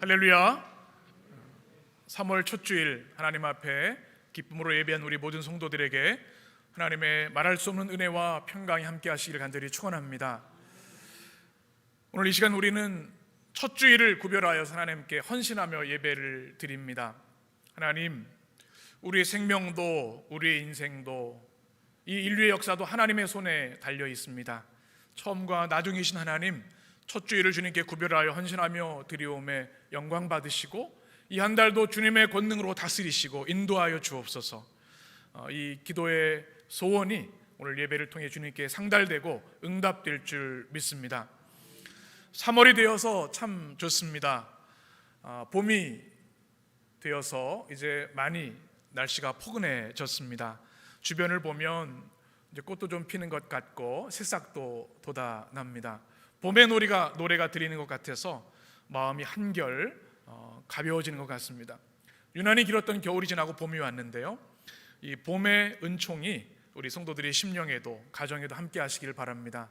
할렐루야. 3월 첫 주일 하나님 앞에 기쁨으로 예배한 우리 모든 성도들에게 하나님의 말할 수 없는 은혜와 평강이 함께 하시기를 간절히 축원합니다. 오늘 이 시간 우리는 첫 주일을 구별하여 하나님께 헌신하며 예배를 드립니다. 하나님, 우리의 생명도 우리의 인생도 이 인류의 역사도 하나님의 손에 달려 있습니다. 처음과 나중이신 하나님, 첫 주일을 주님께 구별하여 헌신하며 드리오매 영광 받으시고 이 한 달도 주님의 권능으로 다스리시고 인도하여 주옵소서. 이 기도의 소원이 오늘 예배를 통해 주님께 상달되고 응답될 줄 믿습니다. 3월이 되어서 참 좋습니다. 봄이 되어서 이제 많이 날씨가 포근해졌습니다. 주변을 보면 이제 꽃도 좀 피는 것 같고 새싹도 돋아납니다. 봄의 노래가 들리는 것 같아서 마음이 한결 가벼워지는 것 같습니다. 유난히 길었던 겨울이 지나고 봄이 왔는데요, 이 봄의 은총이 우리 성도들의 심령에도 가정에도 함께 하시길 바랍니다.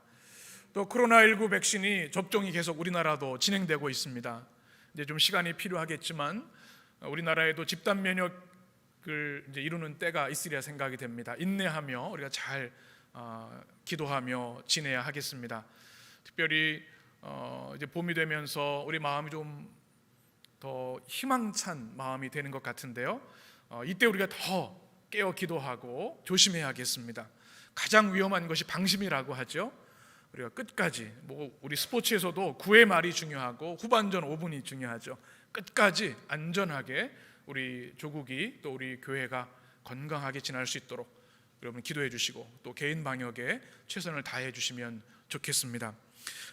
또 코로나19 백신이 접종이 계속 우리나라도 진행되고 있습니다. 이제 좀 시간이 필요하겠지만 우리나라에도 집단 면역을 이제 이루는 때가 있으리라 생각이 됩니다. 인내하며 우리가 잘 기도하며 지내야 하겠습니다. 특별히 이제 봄이 되면서 우리 마음이 좀 더 희망찬 마음이 되는 것 같은데요, 이때 우리가 더 깨어 기도하고 조심해야겠습니다. 가장 위험한 것이 방심이라고 하죠. 우리가 끝까지, 우리 스포츠에서도 9회 말이 중요하고 후반전 5분이 중요하죠. 끝까지 안전하게 우리 조국이 또 우리 교회가 건강하게 지날 수 있도록 여러분 기도해 주시고 또 개인 방역에 최선을 다해 주시면 좋겠습니다.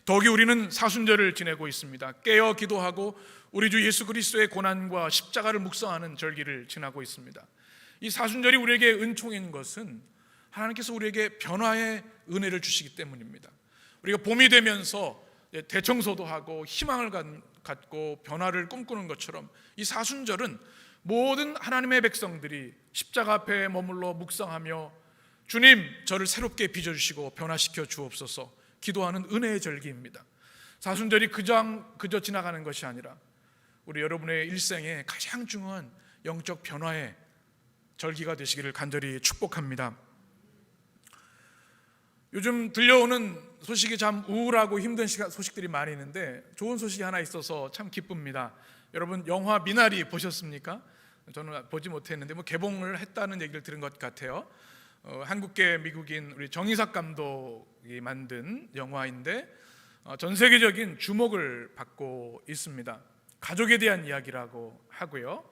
더욱이 우리는 사순절을 지내고 있습니다. 깨어 기도하고 우리 주 예수 그리스도의 고난과 십자가를 묵상하는 절기를 지나고 있습니다. 이 사순절이 우리에게 은총인 것은 하나님께서 우리에게 변화의 은혜를 주시기 때문입니다. 우리가 봄이 되면서 대청소도 하고 희망을 갖고 변화를 꿈꾸는 것처럼 이 사순절은 모든 하나님의 백성들이 십자가 앞에 머물러 묵상하며 주님, 저를 새롭게 빚어주시고 변화시켜 주옵소서 기도하는 은혜의 절기입니다. 사순절이 그저 지나가는 것이 아니라 우리 여러분의 일생에 가장 중요한 영적 변화의 절기가 되시기를 간절히 축복합니다. 요즘 들려오는 소식이 참 우울하고 힘든 소식들이 많이 있는데 좋은 소식이 하나 있어서 참 기쁩니다. 여러분, 영화 미나리 보셨습니까? 저는 보지 못했는데 개봉을 했다는 얘기를 들은 것 같아요. 한국계 미국인 우리 정의삭 감독이 만든 영화인데 전 세계적인 주목을 받고 있습니다. 가족에 대한 이야기라고 하고요,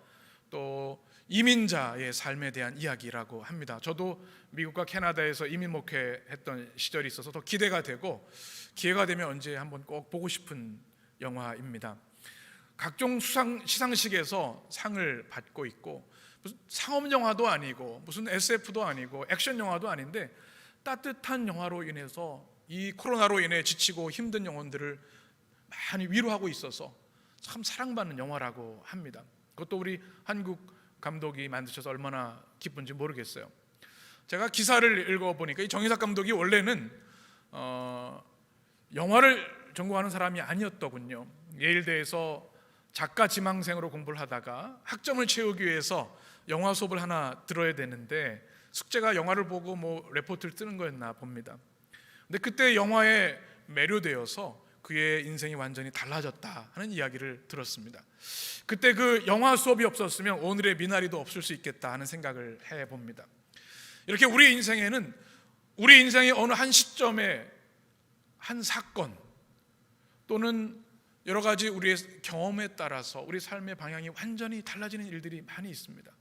또 이민자의 삶에 대한 이야기라고 합니다. 저도 미국과 캐나다에서 이민 목회했던 시절이 있어서 더 기대가 되고 기회가 되면 언제 한번 꼭 보고 싶은 영화입니다. 각종 시상식에서 상을 받고 있고 무슨 상업 영화도 아니고 무슨 SF도 아니고 액션 영화도 아닌데 따뜻한 영화로 인해서 이 코로나로 인해 지치고 힘든 영혼들을 많이 위로하고 있어서 참 사랑받는 영화라고 합니다. 그것도 우리 한국 감독이 만드셔서 얼마나 기쁜지 모르겠어요. 제가 기사를 읽어보니까 이 정의삭 감독이 원래는 영화를 전공하는 사람이 아니었더군요. 예일대에서 작가 지망생으로 공부를 하다가 학점을 채우기 위해서 영화 수업을 하나 들어야 되는데 숙제가 영화를 보고 레포트를 쓰는 거였나 봅니다. 근데 그때 영화에 매료되어서 그의 인생이 완전히 달라졌다 하는 이야기를 들었습니다. 그때 그 영화 수업이 없었으면 오늘의 미나리도 없을 수 있겠다 하는 생각을 해봅니다. 이렇게 우리 인생에는 우리 인생의 어느 한 시점에 한 사건 또는 여러 가지 우리의 경험에 따라서 우리 삶의 방향이 완전히 달라지는 일들이 많이 있습니다.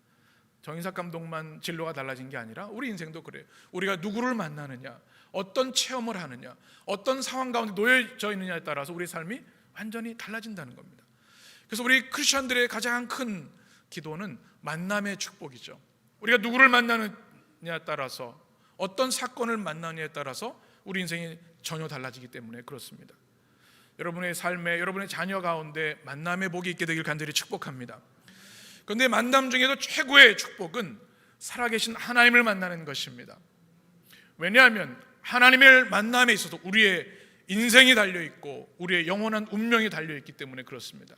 정의삭 감독만 진로가 달라진 게 아니라 우리 인생도 그래요. 우리가 누구를 만나느냐, 어떤 체험을 하느냐, 어떤 상황 가운데 놓여져 있느냐에 따라서 우리 삶이 완전히 달라진다는 겁니다. 그래서 우리 크리스천들의 가장 큰 기도는 만남의 축복이죠. 우리가 누구를 만나느냐에 따라서, 어떤 사건을 만나느냐에 따라서 우리 인생이 전혀 달라지기 때문에 그렇습니다. 여러분의 삶에, 여러분의 자녀 가운데 만남의 복이 있게 되길 간절히 축복합니다. 그런데 만남 중에도 최고의 축복은 살아계신 하나님을 만나는 것입니다. 왜냐하면 하나님의 만남에 있어서 우리의 인생이 달려있고 우리의 영원한 운명이 달려있기 때문에 그렇습니다.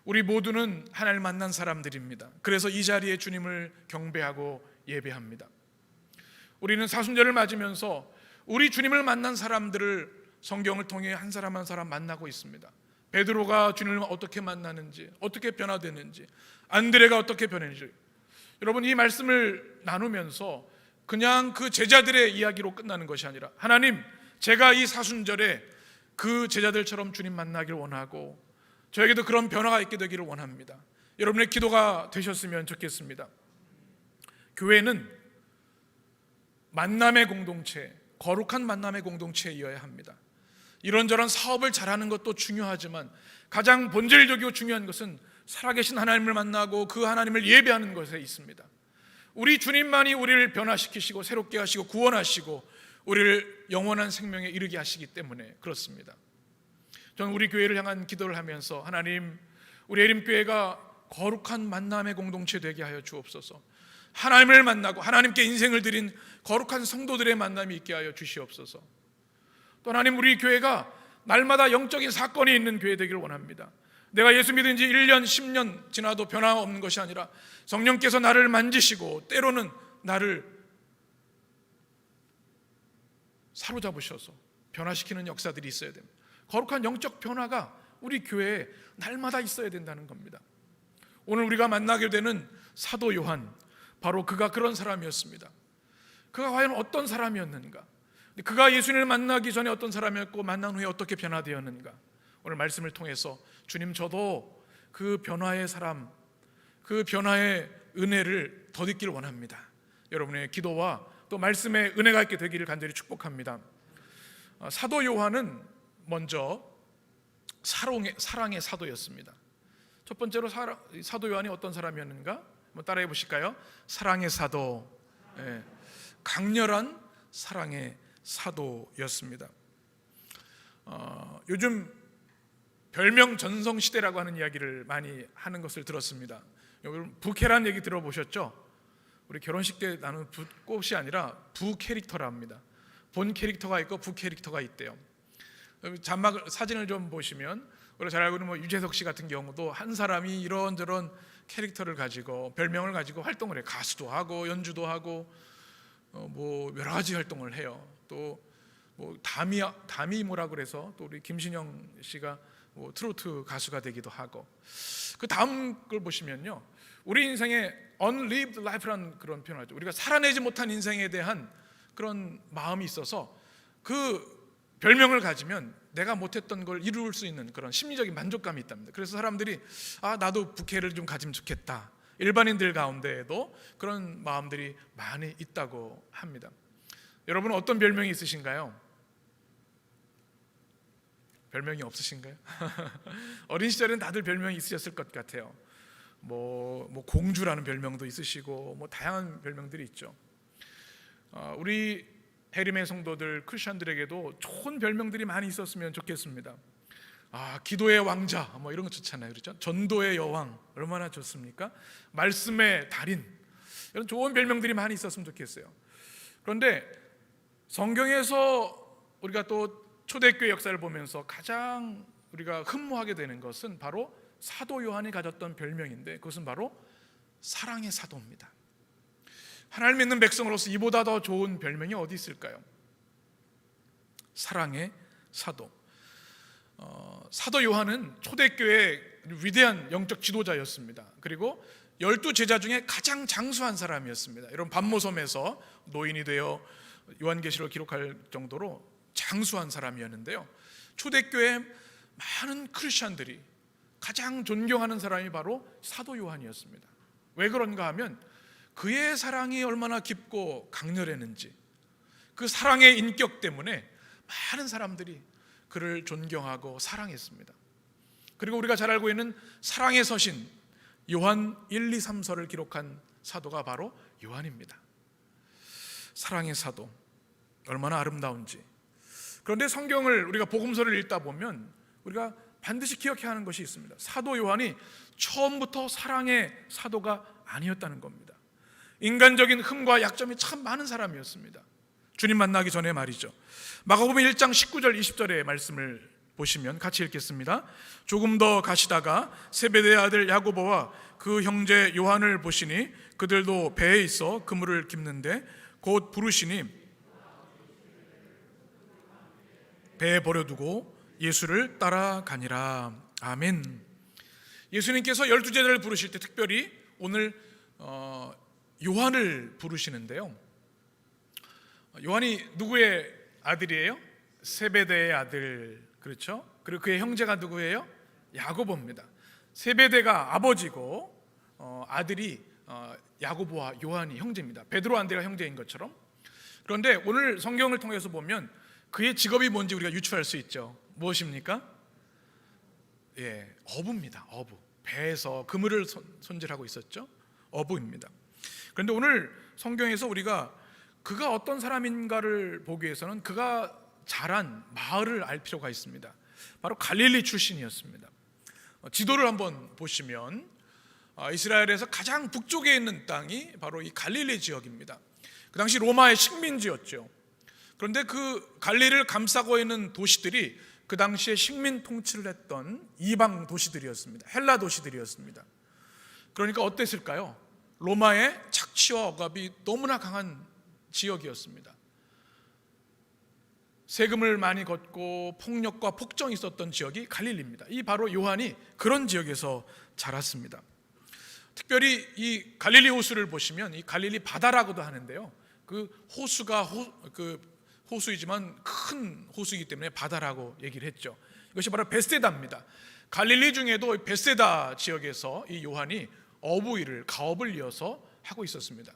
우리 모두는 하나님을 만난 사람들입니다. 그래서 이 자리에 주님을 경배하고 예배합니다. 우리는 사순절을 맞으면서 우리 주님을 만난 사람들을 성경을 통해 한 사람 한 사람 만나고 있습니다. 베드로가 주님을 어떻게 만나는지, 어떻게 변화되는지, 안드레가 어떻게 변했는지, 여러분 이 말씀을 나누면서 그냥 그 제자들의 이야기로 끝나는 것이 아니라, 하나님, 제가 이 사순절에 그 제자들처럼 주님 만나기를 원하고 저에게도 그런 변화가 있게 되기를 원합니다. 여러분의 기도가 되셨으면 좋겠습니다. 교회는 만남의 공동체, 거룩한 만남의 공동체이어야 합니다. 이런저런 사업을 잘하는 것도 중요하지만 가장 본질적이고 중요한 것은 살아계신 하나님을 만나고 그 하나님을 예배하는 것에 있습니다. 우리 주님만이 우리를 변화시키시고 새롭게 하시고 구원하시고 우리를 영원한 생명에 이르게 하시기 때문에 그렇습니다. 저는 우리 교회를 향한 기도를 하면서, 하나님, 우리 에림교회가 거룩한 만남의 공동체 되게 하여 주옵소서. 하나님을 만나고 하나님께 인생을 드린 거룩한 성도들의 만남이 있게 하여 주시옵소서. 또 하나님, 우리 교회가 날마다 영적인 사건이 있는 교회 되기를 원합니다. 내가 예수 믿은 지 1년, 10년 지나도 변화없는 것이 아니라 성령께서 나를 만지시고 때로는 나를 사로잡으셔서 변화시키는 역사들이 있어야 됩니다. 거룩한 영적 변화가 우리 교회에 날마다 있어야 된다는 겁니다. 오늘 우리가 만나게 되는 사도 요한, 바로 그가 그런 사람이었습니다. 그가 과연 어떤 사람이었는가? 그가 예수님을 만나기 전에 어떤 사람이었고 만난 후에 어떻게 변화되었는가? 오늘 말씀을 통해서 주님, 저도 그 변화의 사람, 그 변화의 은혜를 덧입기를 원합니다. 여러분의 기도와 또 말씀의 은혜가 있게 되기를 간절히 축복합니다. 사도 요한은 먼저 사랑의 사도였습니다. 첫 번째로 사도 요한이 어떤 사람이었는가? 한번 따라해 보실까요? 사랑의 사도, 강렬한 사랑의 사도였습니다. 요즘 별명 전성시대라고 하는 이야기를 많이 하는 것을 들었습니다. 여러분 부캐라는 얘기 들어보셨죠? 우리 결혼식 때 나누는 부꽃이 아니라 부캐릭터라 합니다. 본 캐릭터가 있고 부캐릭터가 있대요. 자막 사진을 좀 보시면 우리가 잘 알고 있는 유재석 씨 같은 경우도 한 사람이 이런저런 캐릭터를 가지고 별명을 가지고 활동을 해요. 가수도 하고 연주도 하고 뭐 여러 가지 활동을 해요. 또 뭐 담이 뭐라 그래서 또 우리 김신영 씨가 뭐 트로트 가수가 되기도 하고, 그 다음 걸 보시면요, 우리 인생에 unlived life라는 그런 표현을 하죠. 우리가 살아내지 못한 인생에 대한 그런 마음이 있어서 그 별명을 가지면 내가 못했던 걸 이룰 수 있는 그런 심리적인 만족감이 있답니다. 그래서 사람들이 나도 부캐를 좀 가지면 좋겠다, 일반인들 가운데에도 그런 마음들이 많이 있다고 합니다. 여러분은 어떤 별명이 있으신가요? 별명이 없으신가요? 어린 시절에는 다들 별명이 있으셨을 것 같아요. 뭐 공주라는 별명도 있으시고 뭐 다양한 별명들이 있죠. 우리 해림의 성도들, 크리스천들에게도 좋은 별명들이 많이 있었으면 좋겠습니다. 기도의 왕자 뭐 이런 거 좋잖아요, 그렇죠? 전도의 여왕 얼마나 좋습니까? 말씀의 달인, 이런 좋은 별명들이 많이 있었으면 좋겠어요. 그런데 성경에서 우리가 또 초대교회 역사를 보면서 가장 우리가 흠모하게 되는 것은 바로 사도 요한이 가졌던 별명인데, 그것은 바로 사랑의 사도입니다. 하나님 믿는 백성으로서 이보다 더 좋은 별명이 어디 있을까요? 사랑의 사도. 사도 요한은 초대교회의 위대한 영적 지도자였습니다. 그리고 12제자 중에 가장 장수한 사람이었습니다. 여러분 반모섬에서 노인이 되어 요한계시록을 기록할 정도로 장수한 사람이었는데요, 초대교회 많은 크리스천들이 가장 존경하는 사람이 바로 사도 요한이었습니다. 왜 그런가 하면 그의 사랑이 얼마나 깊고 강렬했는지, 그 사랑의 인격 때문에 많은 사람들이 그를 존경하고 사랑했습니다. 그리고 우리가 잘 알고 있는 사랑의 서신 요한 1, 2, 3서를 기록한 사도가 바로 요한입니다. 사랑의 사도, 얼마나 아름다운지. 그런데 성경을 우리가 복음서를 읽다 보면 우리가 반드시 기억해야 하는 것이 있습니다. 사도 요한이 처음부터 사랑의 사도가 아니었다는 겁니다. 인간적인 흠과 약점이 참 많은 사람이었습니다. 주님 만나기 전에 말이죠. 마가복음 1장 19절 20절의 말씀을 보시면 같이 읽겠습니다. 조금 더 가시다가 세베대의 아들 야고보와 그 형제 요한을 보시니 그들도 배에 있어 그물을 깁는데 곧 부르시니 배에 버려두고 예수를 따라가니라. 아멘. 예수님께서 12제자를 부르실 때 특별히 오늘 요한을 부르시는데요. 요한이 누구의 아들이에요? 세베대의 아들, 그렇죠? 그리고 그의 형제가 누구예요? 야고보입니다. 세베대가 아버지고 아들이 야고보와 요한이 형제입니다. 베드로 안드레가 형제인 것처럼. 그런데 오늘 성경을 통해서 보면 그의 직업이 뭔지 우리가 유추할 수 있죠. 무엇입니까? 어부입니다. 어부. 배에서 그물을 손질하고 있었죠. 어부입니다. 그런데 오늘 성경에서 우리가 그가 어떤 사람인가를 보기 위해서는 그가 자란 마을을 알 필요가 있습니다. 바로 갈릴리 출신이었습니다. 지도를 한번 보시면 이스라엘에서 가장 북쪽에 있는 땅이 바로 이 갈릴리 지역입니다. 그 당시 로마의 식민지였죠. 그런데 그 갈릴리를 감싸고 있는 도시들이 그 당시에 식민 통치를 했던 이방 도시들이었습니다. 헬라 도시들이었습니다. 그러니까 어땠을까요? 로마의 착취와 억압이 너무나 강한 지역이었습니다. 세금을 많이 걷고 폭력과 폭정이 있었던 지역이 갈릴리입니다. 이 바로 요한이 그런 지역에서 자랐습니다. 특별히 이 갈릴리 호수를 보시면 이 갈릴리 바다라고도 하는데요. 그 호수가 호수이지만 큰 호수이기 때문에 바다라고 얘기를 했죠. 이것이 바로 베세다입니다. 갈릴리 중에도 베세다 지역에서 이 요한이 어부 일을, 가업을 이어서 하고 있었습니다.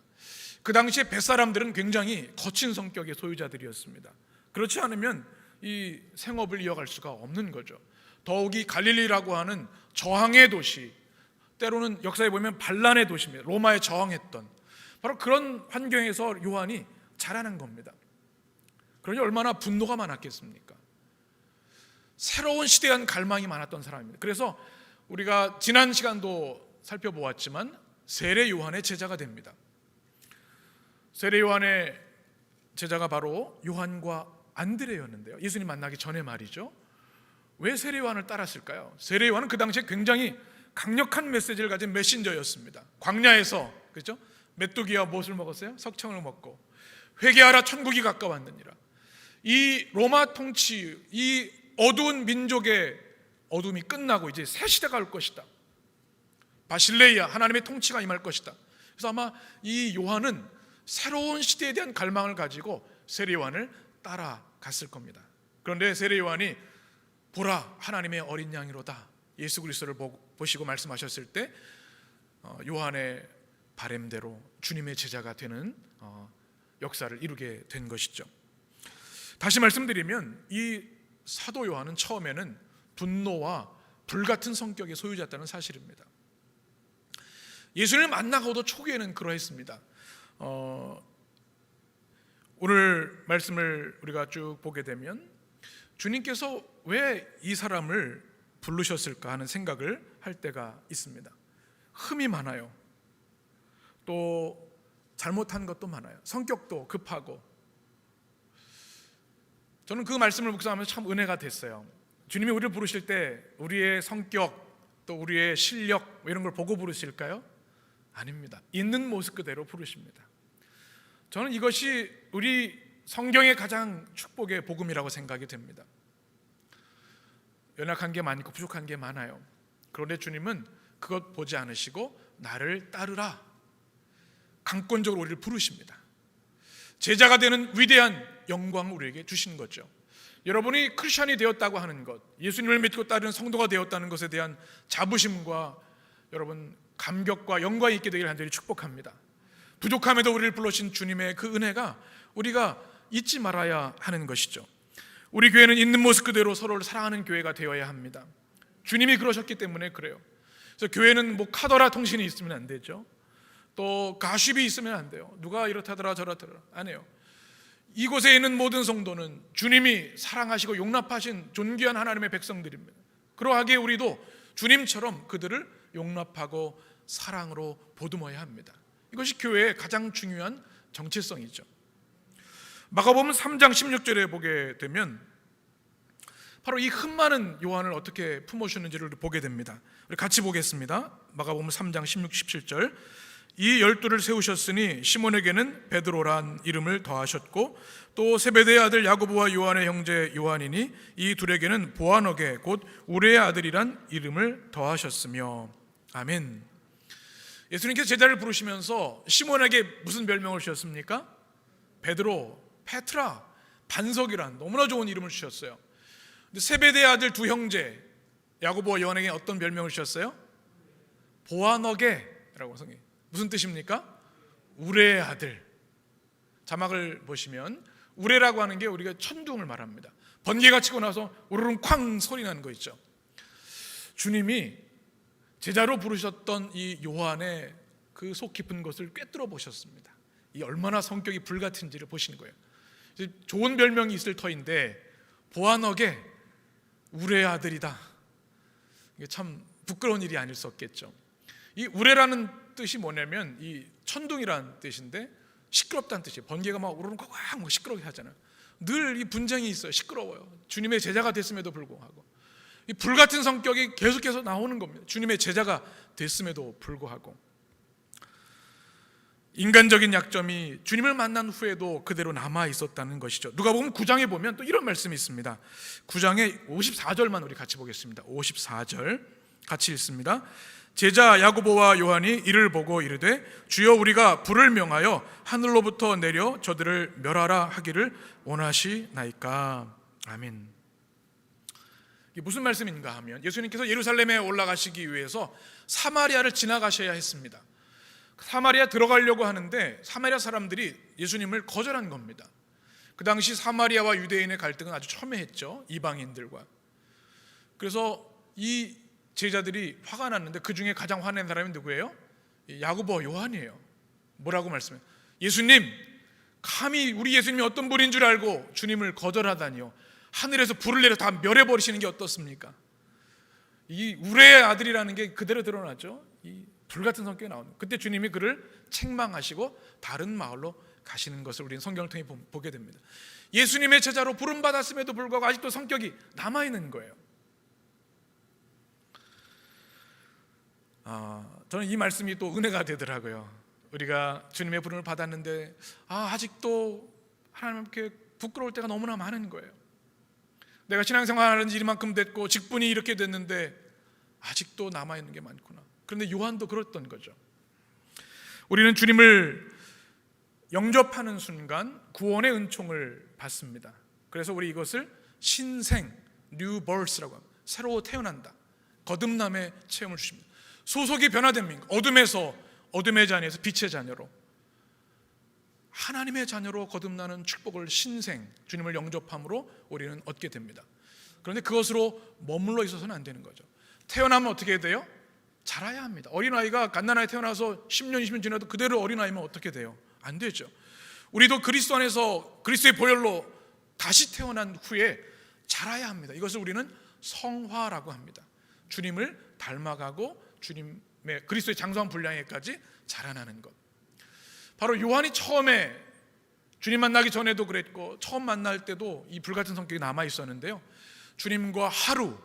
그 당시에 벳사람들은 굉장히 거친 성격의 소유자들이었습니다. 그렇지 않으면 이 생업을 이어갈 수가 없는 거죠. 더욱이 갈릴리라고 하는 저항의 도시, 때로는 역사에 보면 반란의 도시입니다. 로마에 저항했던 바로 그런 환경에서 요한이 자라난 겁니다. 그러니 얼마나 분노가 많았겠습니까? 새로운 시대에 대한 갈망이 많았던 사람입니다. 그래서 우리가 지난 시간도 살펴보았지만 세례 요한의 제자가 됩니다. 세례 요한의 제자가 바로 요한과 안드레였는데요. 예수님 만나기 전에 말이죠. 왜 세례 요한을 따랐을까요? 세례 요한은 그 당시에 굉장히 강력한 메시지를 가진 메신저였습니다. 광야에서, 그렇죠? 메뚜기와 무엇을 먹었어요? 석청을 먹고 회개하라 천국이 가까웠느니라. 이 로마 통치, 이 어두운 민족의 어둠이 끝나고 이제 새 시대가 올 것이다. 바실레이아, 하나님의 통치가 임할 것이다. 그래서 아마 이 요한은 새로운 시대에 대한 갈망을 가지고 세례 요한을 따라갔을 겁니다. 그런데 세례 요한이 보라 하나님의 어린 양이로다, 예수 그리스도를 보시고 말씀하셨을 때 요한의 바램대로 주님의 제자가 되는 역사를 이루게 된 것이죠. 다시 말씀드리면 이 사도 요한은 처음에는 분노와 불같은 성격의 소유자였다는 사실입니다. 예수를 만나고도 초기에는 그러했습니다. 오늘 말씀을 우리가 쭉 보게 되면 주님께서 왜 이 사람을 부르셨을까 하는 생각을 할 때가 있습니다. 흠이 많아요. 또 잘못한 것도 많아요. 성격도 급하고. 저는 그 말씀을 묵상하면서 참 은혜가 됐어요. 주님이 우리를 부르실 때 우리의 성격 또 우리의 실력 이런 걸 보고 부르실까요? 아닙니다. 있는 모습 그대로 부르십니다. 저는 이것이 우리 성경의 가장 축복의 복음이라고 생각이 됩니다. 연약한 게 많고 부족한 게 많아요. 그런데 주님은 그것 보지 않으시고 나를 따르라, 강권적으로 우리를 부르십니다. 제자가 되는 위대한 영광을 우리에게 주신 거죠. 여러분이 크리스천이 되었다고 하는 것, 예수님을 믿고 따르는 성도가 되었다는 것에 대한 자부심과 여러분 감격과 영광이 있게 되기를 간절히 축복합니다. 부족함에도 우리를 불러신 주님의 그 은혜가 우리가 잊지 말아야 하는 것이죠. 우리 교회는 있는 모습 그대로 서로를 사랑하는 교회가 되어야 합니다. 주님이 그러셨기 때문에 그래요. 그래서 교회는 뭐 카더라 통신이 있으면 안 되죠. 또 가십이 있으면 안 돼요. 누가 이렇다더라 저렇다더라 안 해요. 이곳에 있는 모든 성도는 주님이 사랑하시고 용납하신 존귀한 하나님의 백성들입니다. 그러하기에 우리도 주님처럼 그들을 용납하고 사랑으로 보듬어야 합니다. 이것이 교회의 가장 중요한 정체성이죠. 마가복음 3장 16절에 보게 되면 바로 이 흠많은 요한을 어떻게 품어주는지를 보게 됩니다. 우리 같이 보겠습니다. 마가복음 3장 16, 17절. 이 12를 세우셨으니 시몬에게는 베드로란 이름을 더하셨고 또 세베대의 아들 야고보와 요한의 형제 요한이니 이 둘에게는 보아너게 곧 우레의 아들이란 이름을 더하셨으며. 아멘. 예수님께서 제자를 부르시면서 시몬에게 무슨 별명을 주셨습니까? 베드로, 페트라, 반석이란 너무나 좋은 이름을 주셨어요. 근데 세베대의 아들 두 형제 야고보와 요한에게 어떤 별명을 주셨어요? 보아너게라고 성경. 무슨 뜻입니까? 우레의 아들. 자막을 보시면 우레라고 하는 게 우리가 천둥을 말합니다. 번개가 치고 나서 우르릉 쾅 소리 나는 거 있죠. 주님이 제자로 부르셨던 이 요한의 그 속 깊은 것을 꿰뚫어 보셨습니다. 이 얼마나 성격이 불같은지를 보시는 거예요. 좋은 별명이 있을 터인데 보아너게 우레의 아들이다. 이게 참 부끄러운 일이 아닐 수 없겠죠. 이 우레라는 뜻이 뭐냐면 이 천둥이라는 뜻인데 시끄럽다는 뜻이에요. 번개가 막 우르릉 꽉 막 시끄럽게 하잖아요. 늘 이 분쟁이 있어요. 시끄러워요. 주님의 제자가 됐음에도 불구하고 이 불같은 성격이 계속해서 나오는 겁니다. 주님의 제자가 됐음에도 불구하고 인간적인 약점이 주님을 만난 후에도 그대로 남아 있었다는 것이죠. 누가복음 9장에 보면 또 이런 말씀이 있습니다. 9장의 54절만 우리 같이 보겠습니다. 54절 같이 읽습니다. 제자 야고보와 요한이 이를 보고 이르되 주여 우리가 불을 명하여 하늘로부터 내려 저들을 멸하라 하기를 원하시나이까. 아멘. 이게 무슨 말씀인가 하면 예수님께서 예루살렘에 올라가시기 위해서 사마리아를 지나가셔야 했습니다. 사마리아 들어가려고 하는데 사마리아 사람들이 예수님을 거절한 겁니다. 그 당시 사마리아와 유대인의 갈등은 아주 첨예했죠. 이방인들과. 그래서 이 제자들이 화가 났는데 그 중에 가장 화낸 사람이 누구예요? 야고보와 요한이에요. 뭐라고 말씀해요? 예수님, 감히 우리 예수님이 어떤 분인 줄 알고 주님을 거절하다니요. 하늘에서 불을 내려 다 멸해버리시는 게 어떻습니까? 이 우레의 아들이라는 게 그대로 드러나죠. 이 불같은 성격이 나오는. 그때 주님이 그를 책망하시고 다른 마을로 가시는 것을 우리는 성경을 통해 보게 됩니다. 예수님의 제자로 부름받았음에도 불구하고 아직도 성격이 남아있는 거예요. 저는 이 말씀이 또 은혜가 되더라고요. 우리가 주님의 부름을 받았는데 아직도 하나님께 부끄러울 때가 너무나 많은 거예요. 내가 신앙생활하는 지 이만큼 됐고 직분이 이렇게 됐는데 아직도 남아있는 게 많구나. 그런데 요한도 그랬던 거죠. 우리는 주님을 영접하는 순간 구원의 은총을 받습니다. 그래서 우리 이것을 신생, 뉴 버스라고 합니다. 새로 태어난다. 거듭남의 체험을 주십니다. 소속이 변화됩니다. 어둠에서 어둠의 자녀에서 빛의 자녀로 하나님의 자녀로 거듭나는 축복을 신생, 주님을 영접함으로 우리는 얻게 됩니다. 그런데 그것으로 머물러 있어서는 안 되는 거죠. 태어나면 어떻게 돼요? 자라야 합니다. 어린아이가 갓난아이 태어나서 10년, 20년 지나도 그대로 어린아이면 어떻게 돼요? 안 되죠. 우리도 그리스도 안에서 그리스도의 보혈로 다시 태어난 후에 자라야 합니다. 이것을 우리는 성화라고 합니다. 주님을 닮아가고 주님의 그리스도의 장성한 분량에까지 자라나는 것. 바로 요한이 처음에 주님 만나기 전에도 그랬고 처음 만날 때도 이 불같은 성격이 남아 있었는데요. 주님과 하루,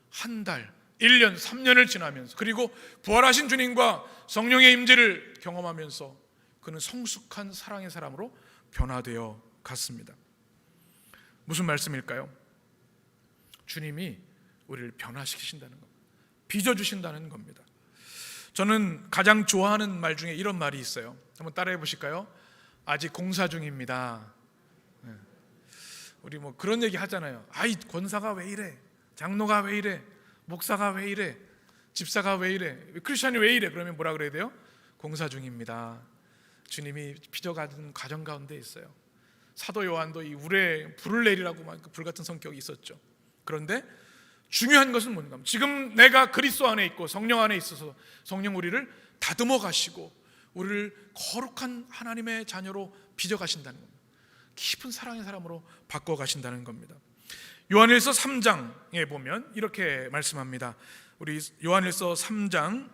한 달, 1년, 3년을 지나면서 그리고 부활하신 주님과 성령의 임재를 경험하면서 그는 성숙한 사랑의 사람으로 변화되어 갔습니다. 무슨 말씀일까요? 주님이 우리를 변화시키신다는 겁니다. 빚어주신다는 겁니다. 저는 가장 좋아하는 말 중에 이런 말이 있어요. 한번 따라해 보실까요? 아직 공사 중입니다. 우리 뭐 그런 얘기 하잖아요. 아이 권사가 왜 이래? 장로가 왜 이래? 목사가 왜 이래? 집사가 왜 이래? 크리스천이 왜 이래? 그러면 뭐라 그래야 돼요? 공사 중입니다. 주님이 빚어가는 과정 가운데 있어요. 사도 요한도 이 우레에 불을 내리라고 막 불같은 성격이 있었죠. 그런데 중요한 것은 뭔가? 지금 내가 그리스도 안에 있고 성령 안에 있어서 성령 우리를 다듬어 가시고 우리를 거룩한 하나님의 자녀로 빚어 가신다는 겁니다. 깊은 사랑의 사람으로 바꿔 가신다는 겁니다. 요한일서 3장에 보면 이렇게 말씀합니다. 우리 요한일서 3장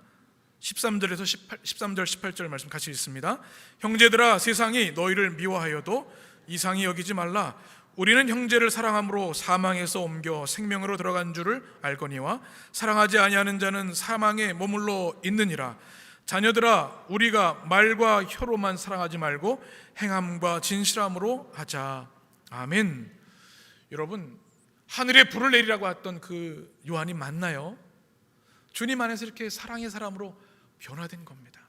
13절에서 13절 18절 말씀 같이 읽습니다. 형제들아 세상이 너희를 미워하여도 이상히 여기지 말라. 우리는 형제를 사랑함으로 사망에서 옮겨 생명으로 들어간 줄을 알거니와 사랑하지 아니하는 자는 사망에 머물러 있느니라. 자녀들아, 우리가 말과 혀로만 사랑하지 말고 행함과 진실함으로 하자. 아멘. 여러분, 하늘에 불을 내리라고 했던 그 요한이 맞나요? 주님 안에서 이렇게 사랑의 사람으로 변화된 겁니다.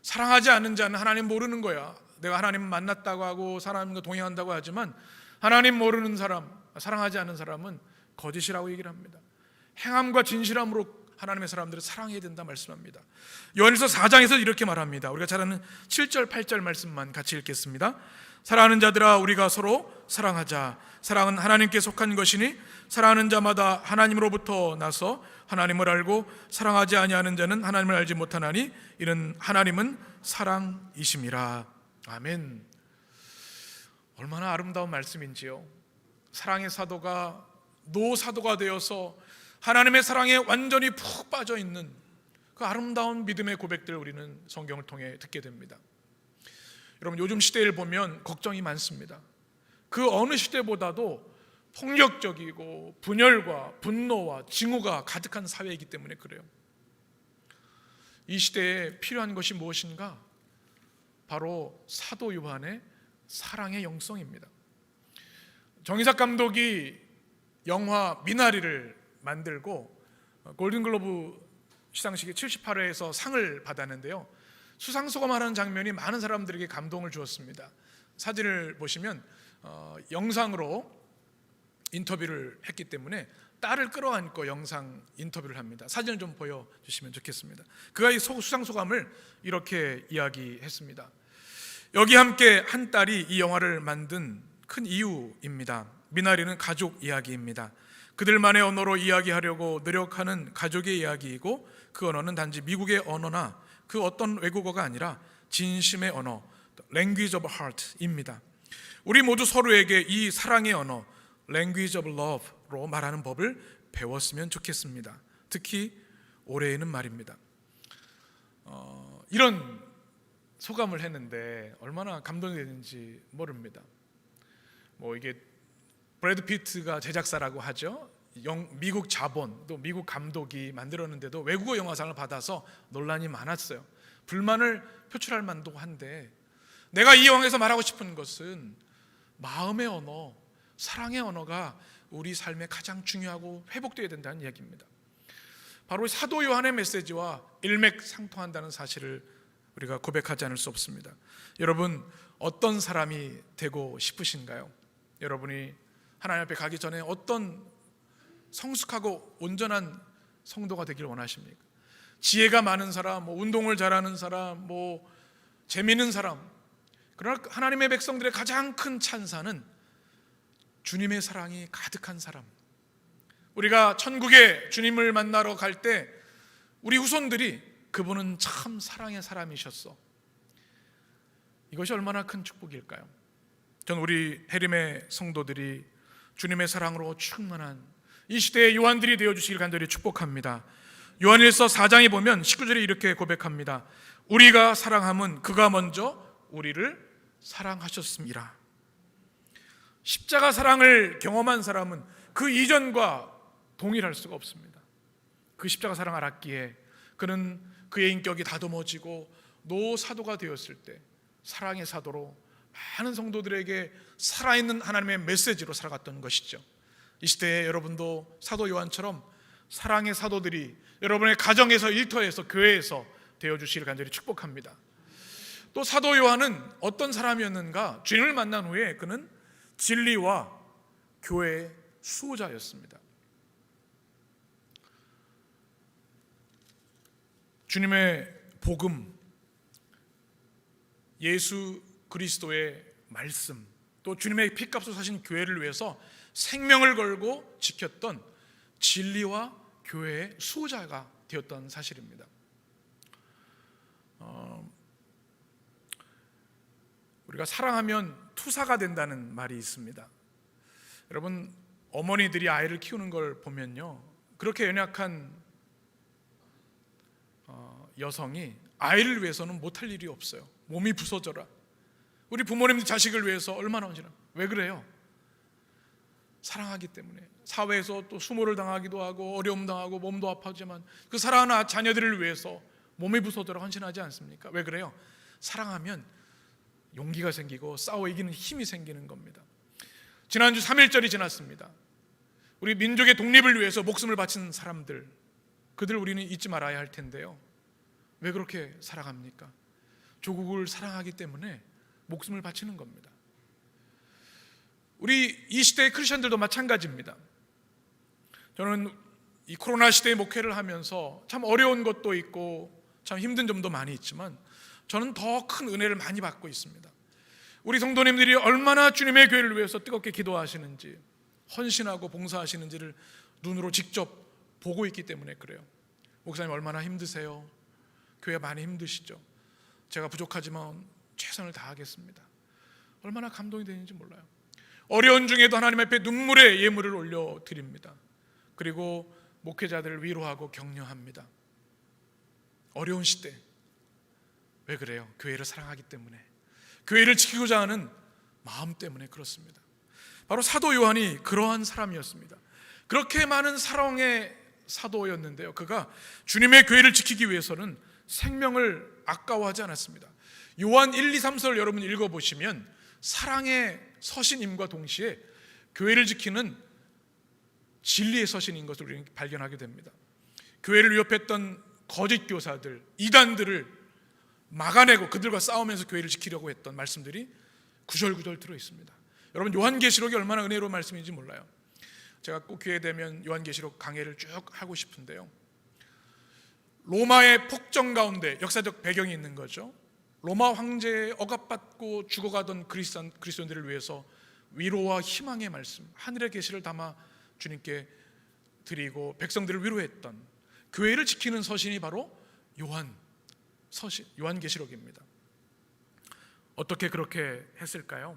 사랑하지 않는 자는 하나님 모르는 거야. 내가 하나님 만났다고 하고 하나님과 동행한다고 하지만 하나님 모르는 사람, 사랑하지 않는 사람은 거짓이라고 얘기를 합니다. 행함과 진실함으로 하나님의 사람들을 사랑해야 된다 말씀합니다. 요한일서 4장에서 이렇게 말합니다. 우리가 잘 아는 7절 8절 말씀만 같이 읽겠습니다. 사랑하는 자들아, 우리가 서로 사랑하자. 사랑은 하나님께 속한 것이니 사랑하는 자마다 하나님으로부터 나서 하나님을 알고 사랑하지 아니하는 자는 하나님을 알지 못하나니 이는 하나님은 사랑이심이라. 아멘. 얼마나 아름다운 말씀인지요. 사랑의 사도가 노사도가 되어서 하나님의 사랑에 완전히 푹 빠져 있는 그 아름다운 믿음의 고백들을 우리는 성경을 통해 듣게 됩니다. 여러분, 요즘 시대를 보면 걱정이 많습니다. 그 어느 시대보다도 폭력적이고 분열과 분노와 징후가 가득한 사회이기 때문에 그래요. 이 시대에 필요한 것이 무엇인가? 바로 사도 요한의 사랑의 영성입니다. 정의삭 감독이 영화 미나리를 만들고 골든글로브 시상식의 78회에서 상을 받았는데요, 수상소감하는 장면이 많은 사람들에게 감동을 주었습니다. 사진을 보시면 영상으로 인터뷰를 했기 때문에 딸을 끌어안고 영상 인터뷰를 합니다. 사진을 좀 보여주시면 좋겠습니다. 그가 이 수상소감을 이렇게 이야기했습니다. 여기 함께 한 딸이 이 영화를 만든 큰 이유입니다. 미나리는 가족 이야기입니다. 그들만의 언어로 이야기하려고 노력하는 가족의 이야기이고, 그 언어는 단지 미국의 언어나 그 어떤 외국어가 아니라 진심의 언어, Language of Heart입니다. 우리 모두 서로에게 이 사랑의 언어, Language of Love로 말하는 법을 배웠으면 좋겠습니다. 특히 올해에는 말입니다. 이런 소감을 했는데 얼마나 감동이 되는지 모릅니다. 이게 브래드 피트가 제작사라고 하죠. 미국 자본 또 미국 감독이 만들었는데도 외국어 영화상을 받아서 논란이 많았어요. 불만을 표출할 만도 한데, 내가 이 영화에서 말하고 싶은 것은 마음의 언어, 사랑의 언어가 우리 삶에 가장 중요하고 회복되어야 된다는 이야기입니다. 바로 사도 요한의 메시지와 일맥상통한다는 사실을 우리가 고백하지 않을 수 없습니다. 여러분, 어떤 사람이 되고 싶으신가요? 여러분이 하나님 앞에 가기 전에 어떤 성숙하고 온전한 성도가 되길 원하십니까? 지혜가 많은 사람, 운동을 잘하는 사람, 재미있는 사람. 그러나 하나님의 백성들의 가장 큰 찬사는 주님의 사랑이 가득한 사람. 우리가 천국에 주님을 만나러 갈 때 우리 후손들이 그분은 참 사랑의 사람이셨어, 이것이 얼마나 큰 축복일까요? 전 우리 해림의 성도들이 주님의 사랑으로 충만한 이 시대의 요한들이 되어주시길 간절히 축복합니다. 요한일서 4장에 보면 19절에 이렇게 고백합니다. 우리가 사랑함은 그가 먼저 우리를 사랑하셨습니다. 십자가 사랑을 경험한 사람은 그 이전과 동일할 수가 없습니다. 그 십자가 사랑을 알았기에 그는 그의 인격이 다듬어지고 노사도가 되었을 때 사랑의 사도로 많은 성도들에게 살아있는 하나님의 메시지로 살아갔던 것이죠. 이 시대에 여러분도 사도 요한처럼 사랑의 사도들이 여러분의 가정에서, 일터에서, 교회에서 되어주시길 간절히 축복합니다. 또 사도 요한은 어떤 사람이었는가? 주님을 만난 후에 그는 진리와 교회의 수호자였습니다. 주님의 복음, 예수 그리스도의 말씀, 또 주님의 피값으로 사신 교회를 위해서 생명을 걸고 지켰던 진리와 교회의 수호자가 되었던 사실입니다. 우리가 사랑하면 투사가 된다는 말이 있습니다. 여러분, 어머니들이 아이를 키우는 걸 보면요, 그렇게 연약한 여성이 아이를 위해서는 못할 일이 없어요. 몸이 부서져라. 우리 부모님들 자식을 위해서 얼마나 헌신하고. 왜 그래요? 사랑하기 때문에. 사회에서 또 수모를 당하기도 하고 어려움 당하고 몸도 아파지만 그 사랑하는 자녀들을 위해서 몸이 부서도록 헌신하지 않습니까? 왜 그래요? 사랑하면 용기가 생기고 싸워 이기는 힘이 생기는 겁니다. 지난주 3.1절이 지났습니다. 우리 민족의 독립을 위해서 목숨을 바친 사람들, 그들 우리는 잊지 말아야 할 텐데요. 왜 그렇게 살아갑니까? 조국을 사랑하기 때문에 목숨을 바치는 겁니다. 우리 이 시대의 크리스천들도 마찬가지입니다. 저는 이 코로나 시대의 목회를 하면서 참 어려운 것도 있고 참 힘든 점도 많이 있지만 저는 더 큰 은혜를 많이 받고 있습니다. 우리 성도님들이 얼마나 주님의 교회를 위해서 뜨겁게 기도하시는지, 헌신하고 봉사하시는지를 눈으로 직접 보고 있기 때문에 그래요. 목사님 얼마나 힘드세요? 교회 많이 힘드시죠? 제가 부족하지만 최선을 다하겠습니다. 얼마나 감동이 되는지 몰라요. 어려운 중에도 하나님 앞에 눈물의 예물을 올려드립니다. 그리고 목회자들을 위로하고 격려합니다. 어려운 시대. 왜 그래요? 교회를 사랑하기 때문에, 교회를 지키고자 하는 마음 때문에 그렇습니다. 바로 사도 요한이 그러한 사람이었습니다. 그렇게 많은 사랑의 사도였는데요, 그가 주님의 교회를 지키기 위해서는 생명을 아까워하지 않았습니다. 요한 1, 2, 3설 여러분 읽어보시면 사랑의 서신임과 동시에 교회를 지키는 진리의 서신인 것을 우리는 발견하게 됩니다. 교회를 위협했던 거짓 교사들, 이단들을 막아내고 그들과 싸우면서 교회를 지키려고 했던 말씀들이 구절구절 들어있습니다. 여러분 요한계시록이 얼마나 은혜로운 말씀인지 몰라요. 제가 꼭 기회 되면 요한계시록 강해를 쭉 하고 싶은데요, 로마의 폭정 가운데 역사적 배경이 있는 거죠. 로마 황제에 억압받고 죽어가던 그리스도인들을 위해서 위로와 희망의 말씀, 하늘의 계시를 담아 주님께 드리고 백성들을 위로했던 교회를 지키는 서신이 바로 요한계시록입니다. 어떻게 그렇게 했을까요?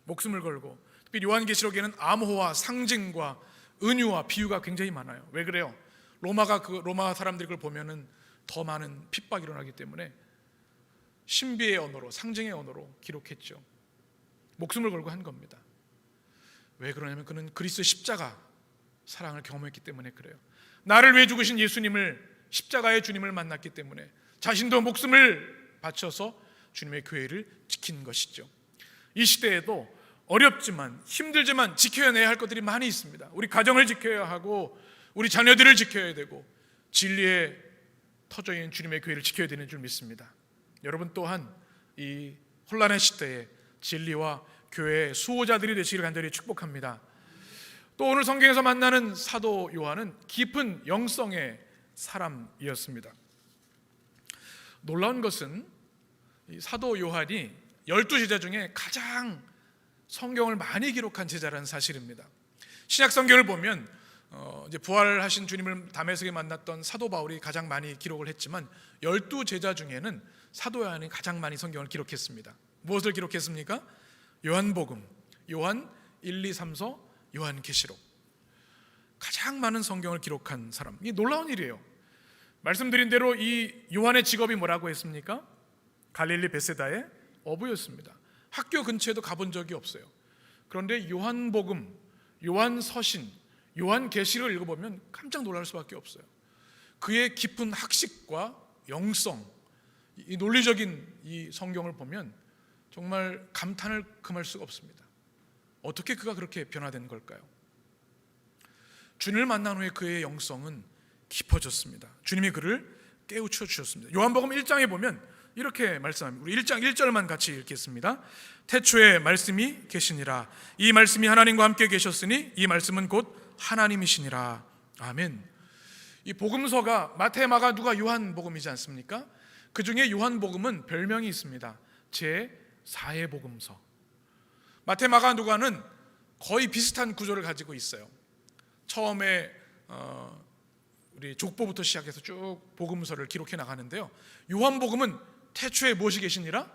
목숨을 걸고. 특히 요한계시록에는 암호와 상징과 은유와 비유가 굉장히 많아요. 왜 그래요? 로마 사람들이 그걸 보면은 더 많은 핍박이 일어나기 때문에 신비의 언어로, 상징의 언어로 기록했죠. 목숨을 걸고 한 겁니다. 왜 그러냐면 그는 그리스도 십자가 사랑을 경험했기 때문에 그래요. 나를 위해 죽으신 예수님을, 십자가의 주님을 만났기 때문에 자신도 목숨을 바쳐서 주님의 교회를 지킨 것이죠. 이 시대에도 어렵지만 힘들지만 지켜내야 할 것들이 많이 있습니다. 우리 가정을 지켜야 하고 우리 자녀들을 지켜야 되고 진리에 터져 있는 주님의 교회를 지켜야 되는 줄 믿습니다. 여러분 또한 이 혼란의 시대에 진리와 교회의 수호자들이 되시기를 간절히 축복합니다. 또 오늘 성경에서 만나는 사도 요한은 깊은 영성의 사람이었습니다. 놀라운 것은 이 사도 요한이 12제자 중에 가장 성경을 많이 기록한 제자라는 사실입니다. 신약 성경을 보면 이제 부활하신 주님을 다메섹에 만났던 사도 바울이 가장 많이 기록을 했지만 12제자 중에는 사도 요한이 가장 많이 성경을 기록했습니다. 무엇을 기록했습니까? 요한복음, 요한 1, 2, 3서, 요한계시록. 가장 많은 성경을 기록한 사람. 이 놀라운 일이에요. 말씀드린 대로 이 요한의 직업이 뭐라고 했습니까? 갈릴리 베세다의 어부였습니다. 학교 근처에도 가본 적이 없어요. 그런데 요한복음, 요한서신, 요한계시록을 읽어보면 깜짝 놀랄 수밖에 없어요. 그의 깊은 학식과 영성, 이 논리적인 이 성경을 보면 정말 감탄을 금할 수가 없습니다. 어떻게 그가 그렇게 변화된 걸까요? 주님을 만난 후에 그의 영성은 깊어졌습니다. 주님이 그를 깨우쳐 주셨습니다. 요한복음 1장에 보면 이렇게 말씀합니다. 우리 1장 1절만 같이 읽겠습니다. 태초에 말씀이 계시니라. 이 말씀이 하나님과 함께 계셨으니 이 말씀은 곧 하나님이시니라. 아멘. 이 복음서가 마태, 마가, 누가, 요한복음이지 않습니까? 그 중에 요한복음은 별명이 있습니다. 제4의 복음서. 마태, 마가, 누가는 거의 비슷한 구조를 가지고 있어요. 처음에 우리 족보부터 시작해서 쭉 복음서를 기록해 나가는데요, 요한복음은 태초에 무엇이 계시니라?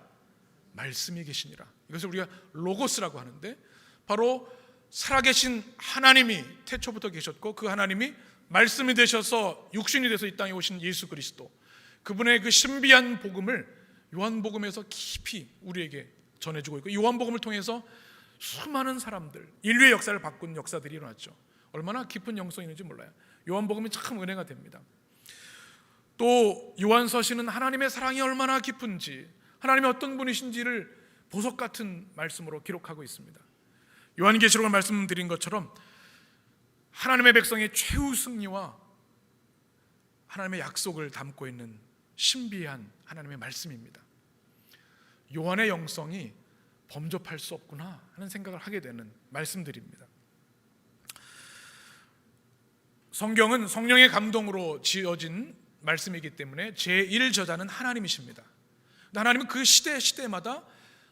말씀이 계시니라. 이것을 우리가 로고스라고 하는데 바로 살아계신 하나님이 태초부터 계셨고 그 하나님이 말씀이 되셔서 육신이 돼서 이 땅에 오신 예수 그리스도, 그분의 그 신비한 복음을 요한복음에서 깊이 우리에게 전해주고 있고, 요한복음을 통해서 수많은 사람들, 인류의 역사를 바꾼 역사들이 일어났죠. 얼마나 깊은 영성이 있는지 몰라요. 요한복음이 참 은혜가 됩니다. 또 요한서신은 하나님의 사랑이 얼마나 깊은지, 하나님이 어떤 분이신지를 보석 같은 말씀으로 기록하고 있습니다. 요한계시록을 말씀드린 것처럼 하나님의 백성의 최후 승리와 하나님의 약속을 담고 있는 신비한 하나님의 말씀입니다. 요한의 영성이 범접할 수 없구나 하는 생각을 하게 되는 말씀들입니다. 성경은 성령의 감동으로 지어진 말씀이기 때문에 제1저자는 하나님이십니다. 하나님은 그 시대마다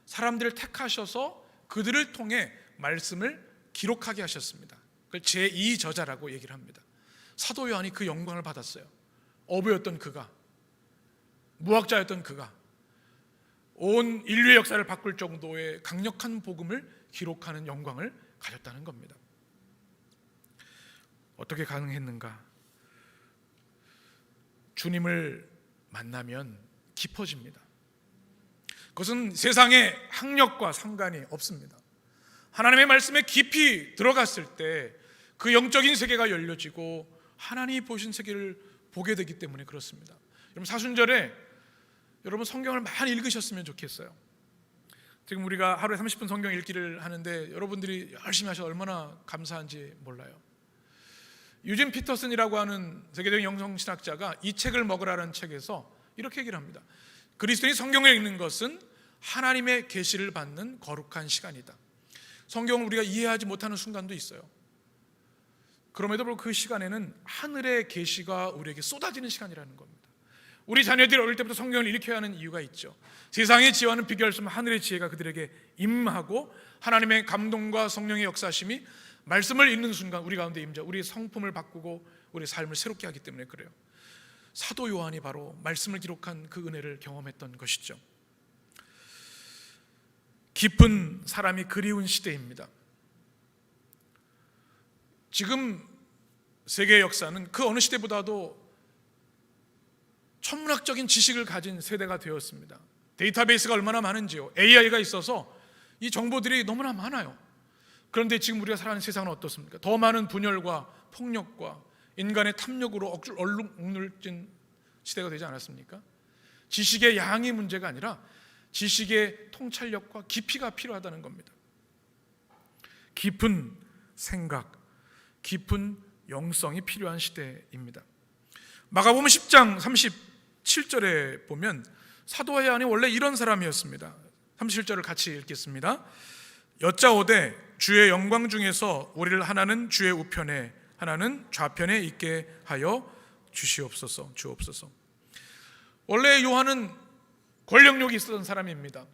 사람들을 택하셔서 그들을 통해 말씀을 기록하게 하셨습니다. 그걸 제2저자라고 얘기를 합니다. 사도 요한이 그 영광을 받았어요. 어부였던 그가, 무학자였던 그가 온 인류의 역사를 바꿀 정도의 강력한 복음을 기록하는 영광을 가졌다는 겁니다. 어떻게 가능했는가? 주님을 만나면 깊어집니다. 그것은 세상의 학력과 상관이 없습니다. 하나님의 말씀에 깊이 들어갔을 때 그 영적인 세계가 열려지고 하나님이 보신 세계를 보게 되기 때문에 그렇습니다. 여러분, 사순절에 여러분 성경을 많이 읽으셨으면 좋겠어요. 지금 우리가 하루에 30분 성경 읽기를 하는데 여러분들이 열심히 하셔서 얼마나 감사한지 몰라요. 유진 피터슨이라고 하는 세계적인 영성신학자가 이 책을 먹으라는 책에서 이렇게 얘기를 합니다. 그리스도인이 성경을 읽는 것은 하나님의 계시를 받는 거룩한 시간이다. 성경을 우리가 이해하지 못하는 순간도 있어요. 그럼에도 불구하고 그 시간에는 하늘의 계시가 우리에게 쏟아지는 시간이라는 겁니다. 우리 자녀들이 어릴 때부터 성경을 읽혀야 하는 이유가 있죠. 세상의 지혜와는 비교할 수 없는 하늘의 지혜가 그들에게 임하고 하나님의 감동과 성령의 역사심이 말씀을 읽는 순간 우리 가운데 임자, 우리의 성품을 바꾸고 우리의 삶을 새롭게 하기 때문에 그래요. 사도 요한이 바로 말씀을 기록한 그 은혜를 경험했던 것이죠. 깊은 사람이 그리운 시대입니다. 지금 세계 역사는 그 어느 시대보다도 천문학적인 지식을 가진 세대가 되었습니다. 데이터베이스가 얼마나 많은지요. AI가 있어서 이 정보들이 너무나 많아요. 그런데 지금 우리가 살아가는 세상은 어떻습니까? 더 많은 분열과 폭력과 인간의 탐욕으로 억눌진 시대가 되지 않았습니까? 지식의 양이 문제가 아니라 지식의 통찰력과 깊이가 필요하다는 겁니다. 깊은 생각, 깊은 영성이 필요한 시대입니다. 마가복음 10장 37절에 보면 사도 요한이 원래 이런 사람이었습니다. 37절을 같이 읽겠습니다. 여짜오되 주의 영광 중에서 우리를 하나는 주의 우편에 하나는 좌편에 있게 하여 주시옵소서. 주옵소서. 원래 요한은 권력욕이 있었던 사람입니다.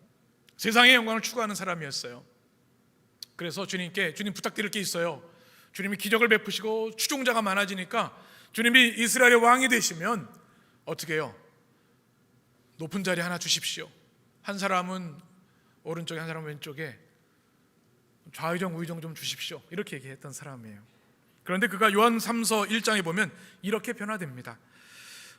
세상의 영광을 추구하는 사람이었어요. 그래서 주님께 주님 부탁드릴 게 있어요. 주님이 기적을 베푸시고 추종자가 많아지니까 주님이 이스라엘의 왕이 되시면 어떻게 해요? 높은 자리 하나 주십시오. 한 사람은 오른쪽에 한 사람은 왼쪽에 좌의정 우의정 좀 주십시오. 이렇게 얘기했던 사람이에요. 그런데 그가 요한 3서 1장에 보면 이렇게 변화됩니다.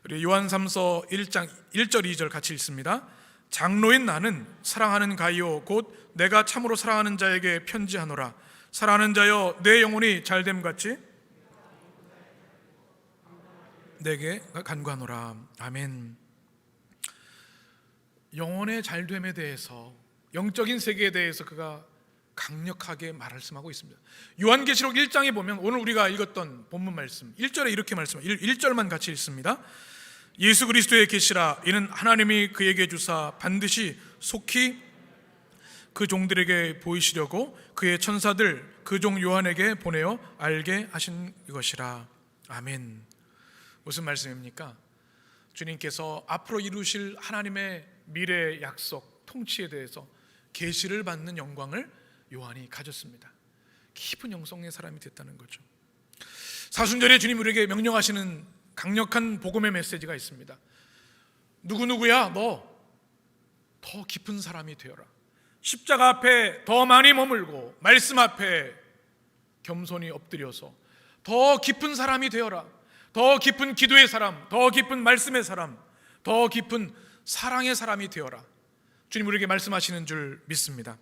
우리 요한 3서 1장 1절 2절 같이 읽습니다. 장로인 나는 사랑하는 가이오 곧 내가 참으로 사랑하는 자에게 편지하노라. 사랑하는 자여 내 영혼이 잘됨같이 내게 간구하노라. 아멘. 영혼의 잘됨에 대해서, 영적인 세계에 대해서 그가 강력하게 말씀하고 있습니다. 요한계시록 1장에 보면 오늘 우리가 읽었던 본문 말씀 1절에 이렇게 말씀합니다. 1절만 같이 읽습니다. 예수 그리스도의 계시라. 이는 하나님이 그에게 주사 반드시 속히 그 종들에게 보이시려고 그의 천사들 그 종 요한에게 보내어 알게 하신 것이라. 아멘. 무슨 말씀입니까? 주님께서 앞으로 이루실 하나님의 미래의 약속, 통치에 대해서 계시를 받는 영광을 요한이 가졌습니다. 깊은 영성의 사람이 됐다는 거죠. 사순절에 주님 우리에게 명령하시는 강력한 복음의 메시지가 있습니다. 누구누구야 너 더 깊은 사람이 되어라. 십자가 앞에 더 많이 머물고 말씀 앞에 겸손히 엎드려서 더 깊은 사람이 되어라. 더 깊은 기도의 사람, 더 깊은 말씀의 사람, 더 깊은 사랑의 사람이 되어라. 주님 우리에게 말씀하시는 줄 믿습니다.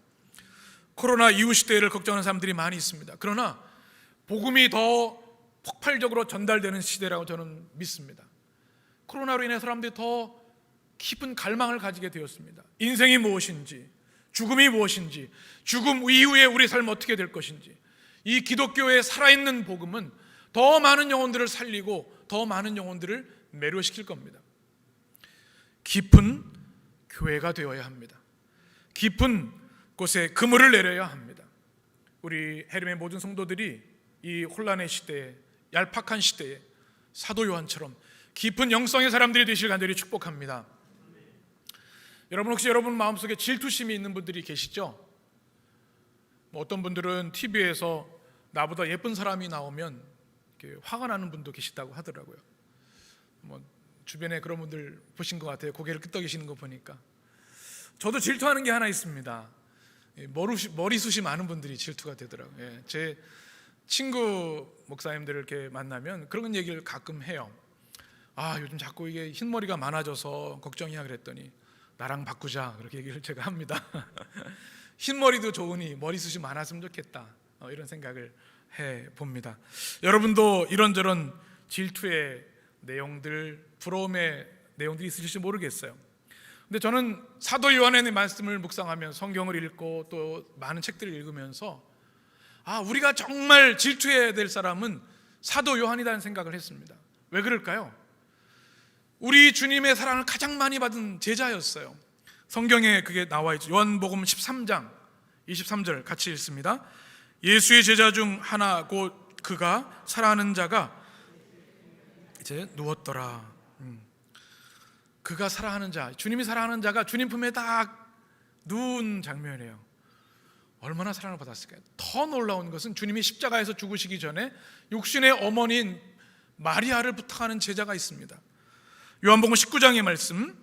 코로나 이후 시대를 걱정하는 사람들이 많이 있습니다. 그러나 복음이 더 폭발적으로 전달되는 시대라고 저는 믿습니다. 코로나로 인해 사람들이 더 깊은 갈망을 가지게 되었습니다. 인생이 무엇인지, 죽음이 무엇인지, 죽음 이후에 우리 삶 어떻게 될 것인지, 이 기독교의 살아있는 복음은 더 많은 영혼들을 살리고 더 많은 영혼들을 매료시킬 겁니다. 깊은 교회가 되어야 합니다. 깊은 곳에 그물을 내려야 합니다. 우리 헤르메 모든 성도들이 이 혼란의 시대에, 얄팍한 시대에 사도 요한처럼 깊은 영성의 사람들이 되시길 간절히 축복합니다. 여러분, 혹시 여러분 마음속에 질투심이 있는 분들이 계시죠? 어떤 분들은 TV에서 나보다 예쁜 사람이 나오면 화가 나는 분도 계시다고 하더라고요. 주변에 그런 분들 보신 것 같아요. 고개를 끄덕이시는 거 보니까. 저도 질투하는 게 하나 있습니다. 머리숱이 많은 분들이 질투가 되더라고요. 제 친구 목사님들을 이렇게 만나면 그런 얘기를 가끔 해요. 요즘 자꾸 이게 흰머리가 많아져서 걱정이야 그랬더니 나랑 바꾸자, 그렇게 얘기를 제가 합니다. 흰머리도 좋으니 머리숱이 많았으면 좋겠다, 이런 생각을 해봅니다. 여러분도 이런저런 질투의 내용들, 부러움의 내용들이 있으실지 모르겠어요. 근데 저는 사도 요한의 말씀을 묵상하며 성경을 읽고 또 많은 책들을 읽으면서 우리가 정말 질투해야 될 사람은 사도 요한이라는 생각을 했습니다. 왜 그럴까요? 우리 주님의 사랑을 가장 많이 받은 제자였어요. 성경에 그게 나와 있죠. 요한복음 13장 23절 같이 읽습니다. 예수의 제자 중 하나 곧 그가 사랑하는 자가 이제 누웠더라. 그가 사랑하는 자, 주님이 사랑하는 자가 주님 품에 딱 누운 장면이에요. 얼마나 사랑을 받았을까요? 더 놀라운 것은 주님이 십자가에서 죽으시기 전에 육신의 어머니인 마리아를 부탁하는 제자가 있습니다. 요한복음 19장의 말씀,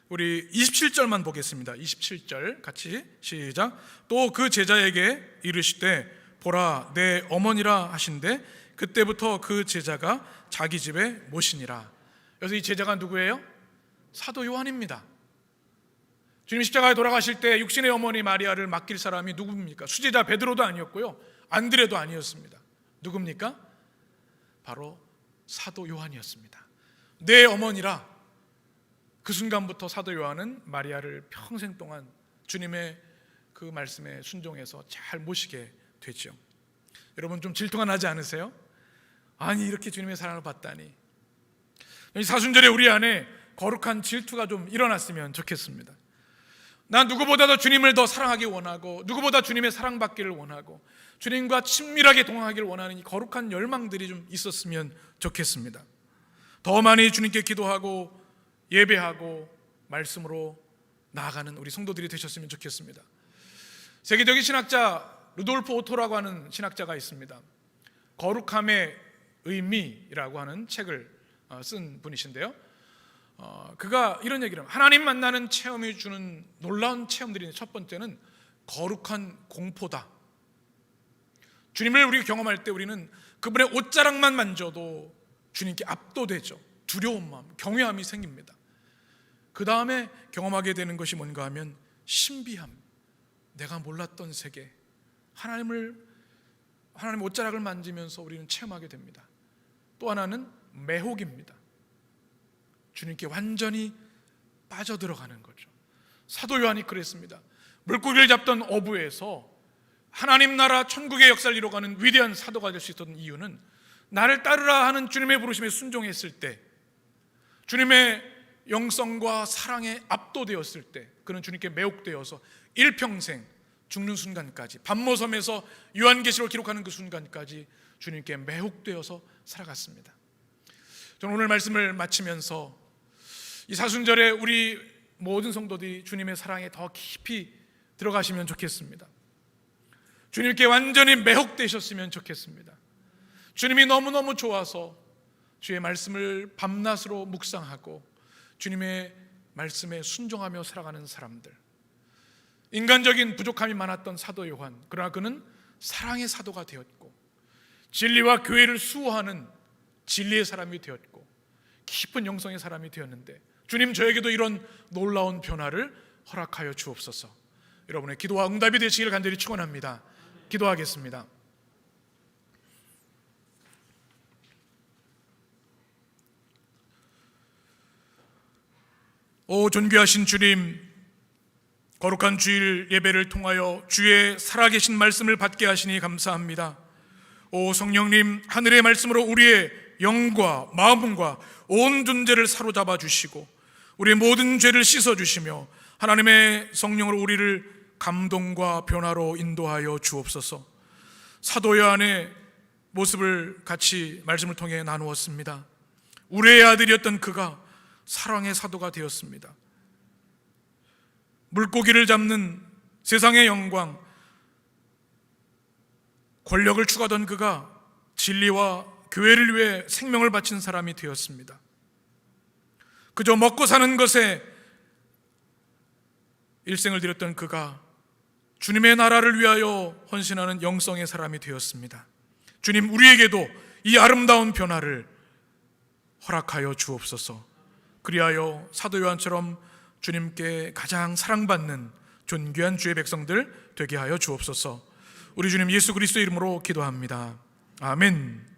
우리 27절만 보겠습니다. 27절 같이 시작. 또 그 제자에게 이르시되 보라 내 어머니라 하신대 그때부터 그 제자가 자기 집에 모시니라. 그래서 이 제자가 누구예요? 사도 요한입니다. 주님 십자가에 돌아가실 때 육신의 어머니 마리아를 맡길 사람이 누굽니까? 수제자 베드로도 아니었고요, 안드레도 아니었습니다. 누굽니까? 바로 사도 요한이었습니다. 내 어머니라. 그 순간부터 사도 요한은 마리아를 평생 동안 주님의 그 말씀에 순종해서 잘 모시게 됐죠. 여러분, 좀 질투가 나지 않으세요? 아니, 이렇게 주님의 사랑을 받다니. 이 사순절에 우리 안에 거룩한 질투가 좀 일어났으면 좋겠습니다. 난 누구보다도 주님을 더 사랑하기 원하고, 누구보다 주님의 사랑받기를 원하고, 주님과 친밀하게 동행하기를 원하는 이 거룩한 열망들이 좀 있었으면 좋겠습니다. 더 많이 주님께 기도하고 예배하고 말씀으로 나아가는 우리 성도들이 되셨으면 좋겠습니다. 세계적인 신학자 루돌프 오토라고 하는 신학자가 있습니다. 거룩함의 의미라고 하는 책을 쓴 분이신데요, 그가 이런 얘기를 합니다. 하나님 만나는 체험이 주는 놀라운 체험들이, 첫 번째는 거룩한 공포다. 주님을 우리가 경험할 때 우리는 그분의 옷자락만 만져도 주님께 압도되죠. 두려운 마음, 경외함이 생깁니다. 그 다음에 경험하게 되는 것이 뭔가 하면 신비함, 내가 몰랐던 세계, 하나님의 옷자락을 만지면서 우리는 체험하게 됩니다. 또 하나는 매혹입니다. 주님께 완전히 빠져들어가는 거죠. 사도 요한이 그랬습니다. 물고기를 잡던 어부에서 하나님 나라 천국의 역사를 이뤄가는 위대한 사도가 될 수 있었던 이유는 나를 따르라 하는 주님의 부르심에 순종했을 때, 주님의 영성과 사랑에 압도되었을 때, 그는 주님께 매혹되어서 일평생 죽는 순간까지, 밤모섬에서 요한계시록을 기록하는 그 순간까지 주님께 매혹되어서 살아갔습니다. 저는 오늘 말씀을 마치면서 이 사순절에 우리 모든 성도들이 주님의 사랑에 더 깊이 들어가시면 좋겠습니다. 주님께 완전히 매혹되셨으면 좋겠습니다. 주님이 너무너무 좋아서 주의 말씀을 밤낮으로 묵상하고 주님의 말씀에 순종하며 살아가는 사람들, 인간적인 부족함이 많았던 사도 요한, 그러나 그는 사랑의 사도가 되었고 진리와 교회를 수호하는 진리의 사람이 되었고 깊은 영성의 사람이 되었는데, 주님 저에게도 이런 놀라운 변화를 허락하여 주옵소서. 여러분의 기도와 응답이 되시기를 간절히 축원합니다. 기도하겠습니다. 오 존귀하신 주님, 거룩한 주일 예배를 통하여 주의 살아계신 말씀을 받게 하시니 감사합니다. 오 성령님, 하늘의 말씀으로 우리의 영과 마음과 온 존재를 사로잡아 주시고 우리의 모든 죄를 씻어 주시며 하나님의 성령으로 우리를 감동과 변화로 인도하여 주옵소서. 사도 요한의 모습을 같이 말씀을 통해 나누었습니다. 우레의 아들이었던 그가 사랑의 사도가 되었습니다. 물고기를 잡는 세상의 영광, 권력을 추구하던 그가 진리와 교회를 위해 생명을 바친 사람이 되었습니다. 그저 먹고 사는 것에 일생을 드렸던 그가 주님의 나라를 위하여 헌신하는 영성의 사람이 되었습니다. 주님, 우리에게도 이 아름다운 변화를 허락하여 주옵소서. 그리하여 사도 요한처럼 주님께 가장 사랑받는 존귀한 주의 백성들 되게 하여 주옵소서. 우리 주님 예수 그리스도의 이름으로 기도합니다. 아멘.